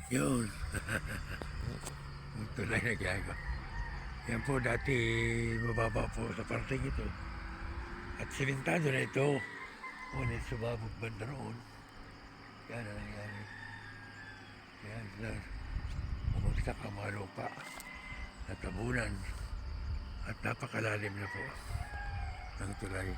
Yun. Yung tulay na gago. Yan po dati mababa po sa parting ito. At simentado na ito. Ngunit sumabog banda roon. Yan ang nangyari. Yan na. Bumagsak ang mga lupa. Natabunan. At napakalalim na po ng tulay.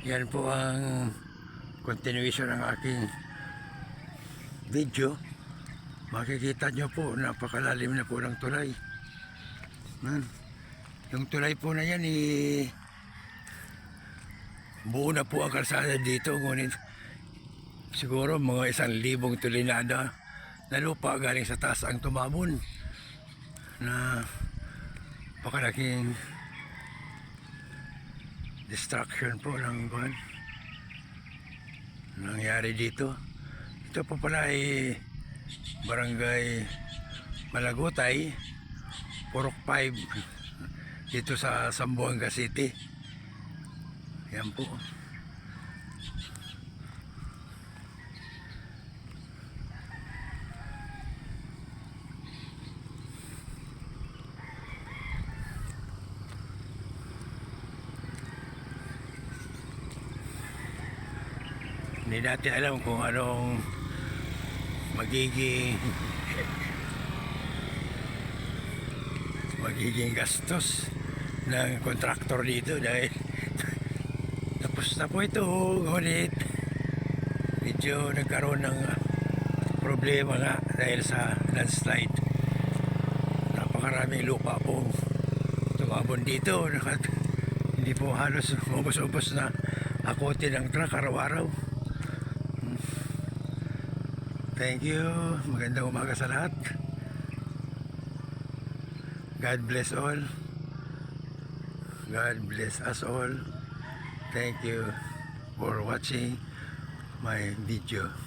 Yan po ang continuation ng aking video. Makikita nyo po, napakalalim na po ng tulay. Yung tulay po na yan, buo na po ang kalsada dito. Ngunit siguro mga 1,000 tulinada na lupa galing sa taas ang tumabon. Na pakalaking destruction po ng buwan nangyari dito. Ito po pala ay Barangay Malagutay, Purok 5 dito sa Zamboanga City. Yan po. Hindi natin alam kung anong magiging gastos ng kontraktor dito dahil tapos na po ito. Ngunit medyo nagkaroon ng problema nga dahil sa landslide. Napakaraming lupa pong tumabon dito. Hindi po halos ubos-ubos na akotin ng truck araw-araw. Thank you. Magandang umaga sa lahat. God bless all. God bless us all. Thank you for watching my video.